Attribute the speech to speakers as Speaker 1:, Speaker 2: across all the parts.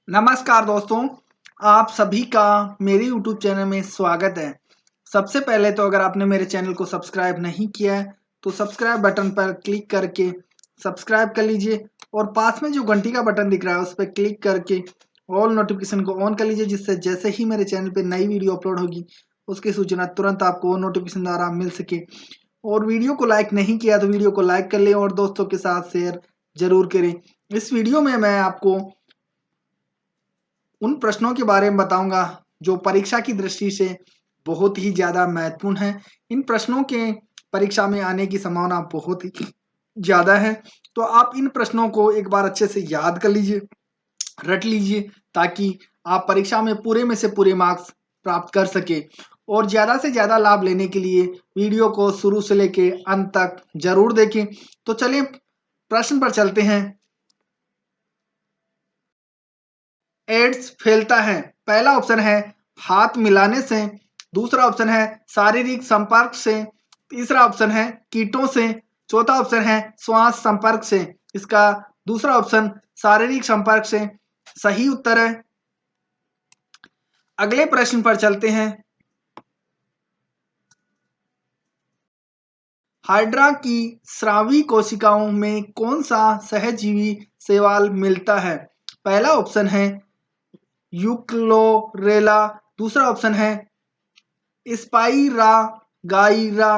Speaker 1: नमस्कार दोस्तों, आप सभी का मेरे YouTube चैनल में स्वागत है। सबसे पहले तो अगर आपने मेरे चैनल को सब्सक्राइब नहीं किया है, तो सब्सक्राइब बटन पर क्लिक करके सब्सक्राइब कर लीजिए और पास में जो घंटी का बटन दिख रहा है, उस पर क्लिक करके ऑल नोटिफिकेशन को ऑन कर लीजिए, जिससे जैसे ही मेरे चैनल पे नई वीडियो अपलोड होगी, उसकी सूचना तुरंत आपको नोटिफिकेशन द्वारा मिल सके। और वीडियो को लाइक नहीं किया तो वीडियो को लाइक कर लें और दोस्तों के साथ शेयर जरूर करें। इस वीडियो में मैं आपको उन प्रश्नों के बारे में बताऊंगा जो परीक्षा की दृष्टि से बहुत ही ज़्यादा महत्वपूर्ण है। इन प्रश्नों के परीक्षा में आने की संभावना बहुत ही ज़्यादा है। तो आप इन प्रश्नों को एक बार अच्छे से याद कर लीजिए, रट लीजिए, ताकि आप परीक्षा में पूरे में से पूरे मार्क्स प्राप्त कर सके। और ज़्यादा से ज़्यादा लाभ लेने के लिए वीडियो को शुरू से लेके अंत तक जरूर देखें। तो चलिए प्रश्न पर चलते हैं। एड्स फैलता है? पहला ऑप्शन है हाथ मिलाने से, दूसरा ऑप्शन है शारीरिक संपर्क से, तीसरा ऑप्शन है कीटों से, चौथा ऑप्शन है श्वास संपर्क से। इसका दूसरा ऑप्शन शारीरिक संपर्क से सही उत्तर है। अगले प्रश्न पर चलते हैं। हाइड्रा की स्रावी कोशिकाओं में कौन सा सहजीवी शैवाल मिलता है? पहला ऑप्शन है यूक्लोरेला, दूसरा ऑप्शन है स्पाइरागाइरा,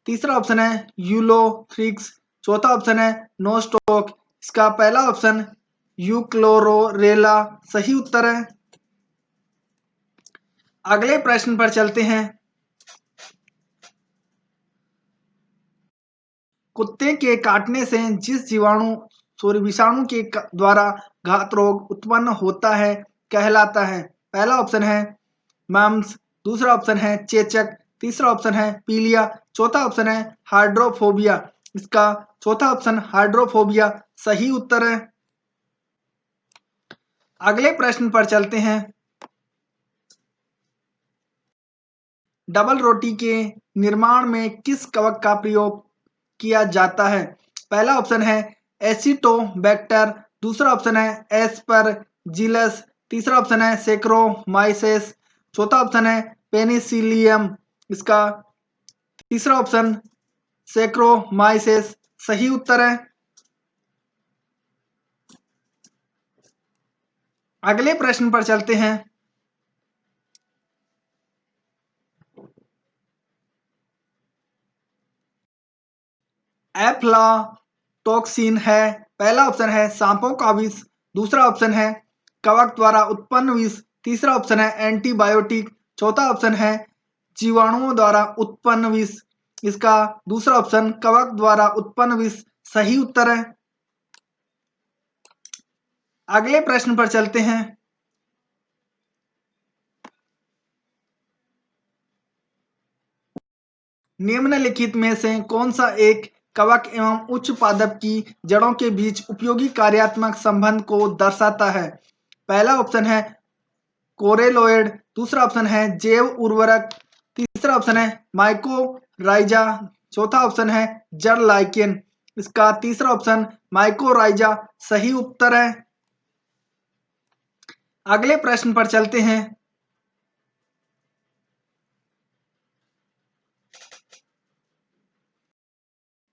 Speaker 1: तीसरा ऑप्शन है यूलोथ्रिक्स, चौथा ऑप्शन है नोस्टॉक। इसका पहला ऑप्शन यूक्लोरोरेला सही उत्तर है। अगले प्रश्न पर चलते हैं। कुत्ते के काटने से जिस विषाणु के द्वारा घात रोग उत्पन्न होता है, कहलाता है? पहला ऑप्शन है मम्स, दूसरा ऑप्शन है चेचक, तीसरा ऑप्शन है पीलिया, चौथा ऑप्शन है हाइड्रोफोबिया। इसका चौथा ऑप्शन हाइड्रोफोबिया सही उत्तर है। अगले प्रश्न पर चलते हैं। डबल रोटी के निर्माण में किस कवक का प्रयोग किया जाता है? पहला ऑप्शन है एसिटोबैक्टर, दूसरा ऑप्शन है एस्परजिलस, तीसरा ऑप्शन है सेक्रोमाइसेस, चौथा ऑप्शन है पेनिसिलियम। इसका तीसरा ऑप्शन सेक्रोमाइसेस सही उत्तर है। अगले प्रश्न पर चलते हैं। एफ्लाटॉक्सिन है? पहला ऑप्शन है सांपों का विष, दूसरा ऑप्शन है कवक द्वारा उत्पन्न विष, तीसरा ऑप्शन है एंटीबायोटिक, चौथा ऑप्शन है जीवाणुओं द्वारा उत्पन्न विष। इसका दूसरा ऑप्शन कवक द्वारा उत्पन्न विष सही उत्तर है। अगले प्रश्न पर चलते हैं। निम्नलिखित में से कौन सा एक कवक एवं उच्च पादप की जड़ों के बीच उपयोगी कार्यात्मक संबंध को दर्शाता है? पहला ऑप्शन है कोरेलोइड, दूसरा ऑप्शन है जैव उर्वरक, तीसरा ऑप्शन है माइकोराइजा, चौथा ऑप्शन है जड़ लाइकेन। इसका तीसरा ऑप्शन माइकोराइजा सही उत्तर है। अगले प्रश्न पर चलते हैं।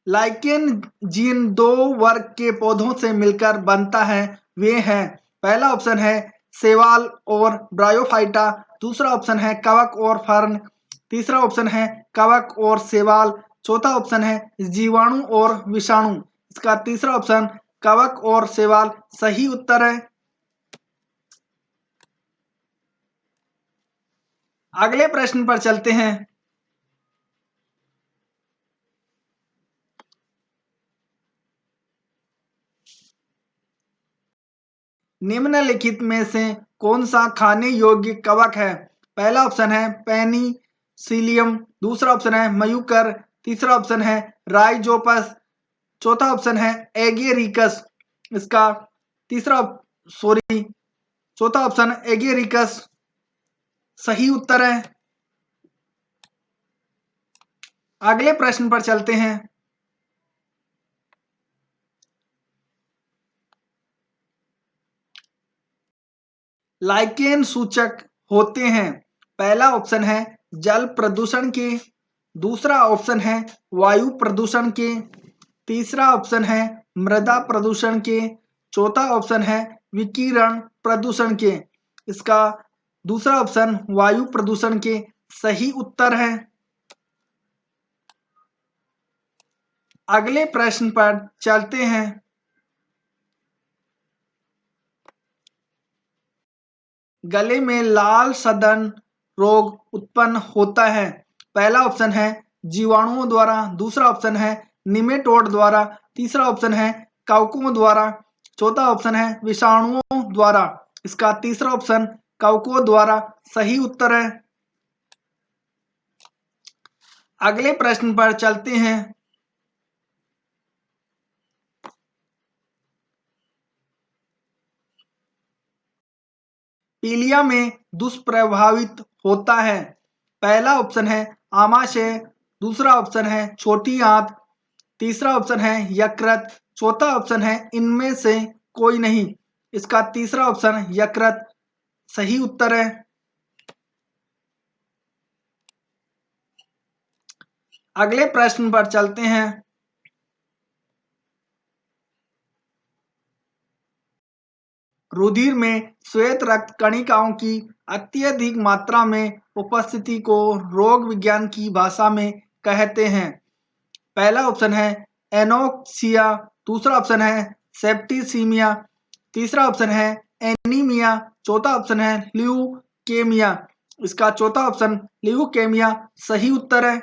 Speaker 1: लाइकेन जीन दो वर्ग के पौधों से मिलकर बनता है, वे हैं? पहला ऑप्शन है शैवाल और ब्रायोफाइटा, दूसरा ऑप्शन है कवक और फर्न, तीसरा ऑप्शन है कवक और शैवाल, चौथा ऑप्शन है जीवाणु और विषाणु। इसका तीसरा ऑप्शन कवक और शैवाल सही उत्तर है। अगले प्रश्न पर चलते हैं। निम्नलिखित में से कौन सा खाने योग्य कवक है? पहला ऑप्शन है पेनिसिलियम, दूसरा ऑप्शन है मयूकर, तीसरा ऑप्शन है राइजोपस, चौथा ऑप्शन है एगेरिकस। इसका तीसरा सॉरी चौथा ऑप्शन एगेरिकस सही उत्तर है। अगले प्रश्न पर चलते हैं। लाइकेन सूचक होते हैं? पहला ऑप्शन है जल प्रदूषण के, दूसरा ऑप्शन है वायु प्रदूषण के, तीसरा ऑप्शन है मृदा प्रदूषण के, चौथा ऑप्शन है विकिरण प्रदूषण के। इसका दूसरा ऑप्शन वायु प्रदूषण के सही उत्तर है। अगले प्रश्न पर चलते हैं। गले में लाल सदन रोग उत्पन्न होता है? पहला ऑप्शन है जीवाणुओं द्वारा, दूसरा ऑप्शन है निमेटोड द्वारा, तीसरा ऑप्शन है कवकों द्वारा, चौथा ऑप्शन है विषाणुओं द्वारा। इसका तीसरा ऑप्शन कवकों द्वारा सही उत्तर है। अगले प्रश्न पर चलते हैं। पीलिया में दुष्प्रभावित होता है? पहला ऑप्शन है आमाशय, दूसरा ऑप्शन है छोटी आंत, तीसरा ऑप्शन है यकृत, चौथा ऑप्शन है इनमें से कोई नहीं। इसका तीसरा ऑप्शन यकृत सही उत्तर है। अगले प्रश्न पर चलते हैं। रुधिर में श्वेत रक्त कणिकाओं की अत्यधिक मात्रा में उपस्थिति को रोग विज्ञान की भाषा में कहते हैं? पहला ऑप्शन है एनोक्सिया, दूसरा ऑप्शन है सेप्टिसीमिया, तीसरा ऑप्शन है एनीमिया, चौथा ऑप्शन है ल्यूकेमिया। इसका चौथा ऑप्शन ल्यूकेमिया सही उत्तर है।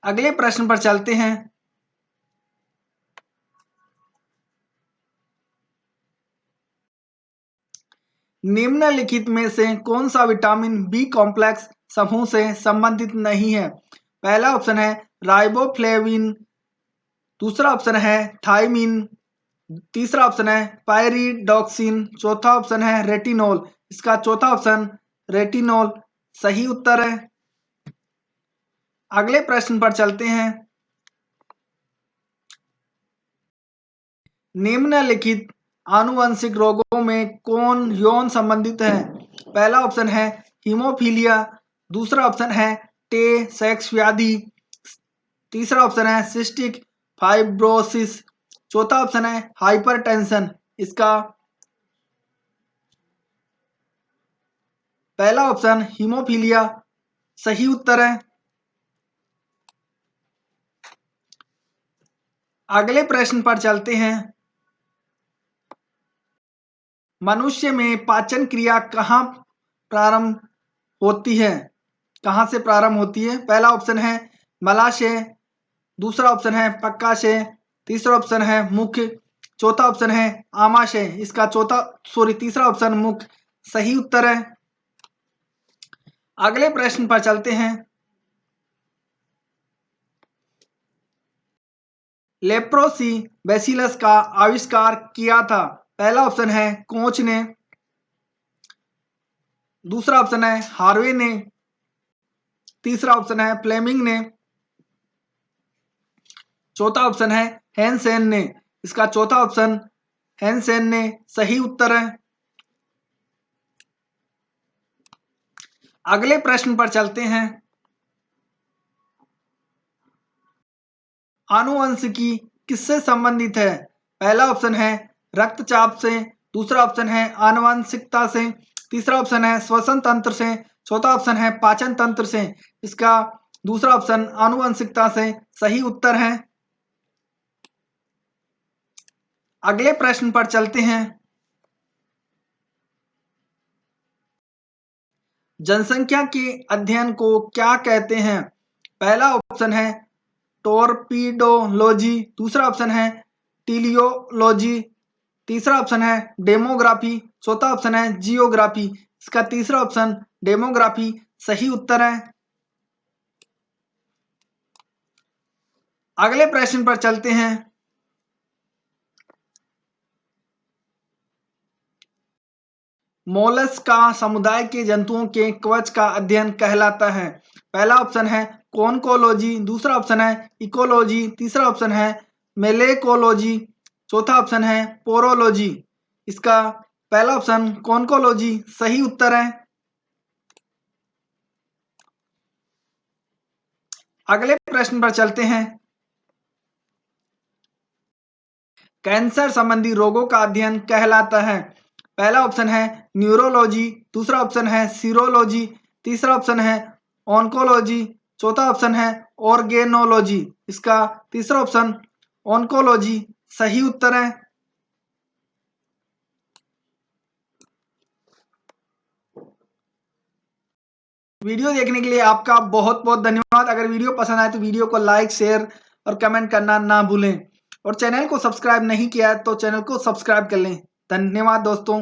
Speaker 1: अगले प्रश्न पर चलते हैं। निम्नलिखित में से कौन सा विटामिन बी कॉम्प्लेक्स समूह से संबंधित नहीं है? पहला ऑप्शन है राइबोफ्लेविन, दूसरा ऑप्शन है थायमिन, तीसरा ऑप्शन है पायरिडॉक्सिन, चौथा ऑप्शन है रेटिनॉल। इसका चौथा ऑप्शन रेटिनॉल सही उत्तर है। अगले प्रश्न पर चलते हैं। निम्नलिखित आनुवंशिक रोगों में कौन यौन संबंधित है? पहला ऑप्शन है हीमोफीलिया, दूसरा ऑप्शन है टे सेक्स व्याधि, तीसरा ऑप्शन है सिस्टिक फाइब्रोसिस, चौथा ऑप्शन है हाइपरटेंशन। इसका पहला ऑप्शन हीमोफीलिया सही उत्तर है। अगले प्रश्न पर चलते हैं। मनुष्य में पाचन क्रिया कहाँ प्रारंभ होती है? कहाँ से प्रारंभ होती है? पहला ऑप्शन है मलाशय, दूसरा ऑप्शन है पक्काशय, तीसरा ऑप्शन है मुख, चौथा ऑप्शन है आमाशय। इसका तीसरा ऑप्शन मुख सही उत्तर है। अगले प्रश्न पर चलते हैं। लेप्रोसी बैसिलस का आविष्कार किया था? पहला ऑप्शन है कोच ने, दूसरा ऑप्शन है हार्वे ने, तीसरा ऑप्शन है फ्लेमिंग ने, चौथा ऑप्शन है हैंसेन ने। इसका चौथा ऑप्शन हैंसेन ने सही उत्तर है। अगले प्रश्न पर चलते हैं। आनुवंशिकी किससे संबंधित है? पहला ऑप्शन है रक्तचाप से, दूसरा ऑप्शन है आनुवंशिकता से, तीसरा ऑप्शन है श्वसन तंत्र से, चौथा ऑप्शन है पाचन तंत्र से। इसका दूसरा ऑप्शन आनुवंशिकता से सही उत्तर है। अगले प्रश्न पर चलते हैं। जनसंख्या के अध्ययन को क्या कहते हैं? पहला ऑप्शन है टोर्पिडोलॉजी, दूसरा ऑप्शन है टीलियोलॉजी, तीसरा ऑप्शन है डेमोग्राफी, चौथा ऑप्शन है जियोग्राफी। इसका तीसरा ऑप्शन डेमोग्राफी सही उत्तर है। अगले प्रश्न पर चलते हैं। मोलस्का समुदाय के जंतुओं के कवच का अध्ययन कहलाता है? पहला ऑप्शन है कोनकोलॉजी, दूसरा ऑप्शन है इकोलॉजी, तीसरा ऑप्शन है मेलेकोलॉजी, चौथा ऑप्शन है पोरोलॉजी। इसका पहला ऑप्शन कॉन्कोलॉजी सही उत्तर है। अगले प्रश्न पर चलते हैं। कैंसर संबंधी रोगों का अध्ययन कहलाता है। पहला ऑप्शन है न्यूरोलॉजी, दूसरा ऑप्शन है सीरोलॉजी, तीसरा ऑप्शन है ऑन्कोलॉजी, चौथा ऑप्शन है ऑर्गेनोलॉजी। इसका तीसरा ऑप्शन ऑन्कोलॉजी सही उत्तर है। वीडियो देखने के लिए आपका बहुत बहुत धन्यवाद। अगर वीडियो पसंद आए तो वीडियो को लाइक, शेयर और कमेंट करना ना भूलें और चैनल को सब्सक्राइब नहीं किया है तो चैनल को सब्सक्राइब कर लें। धन्यवाद दोस्तों।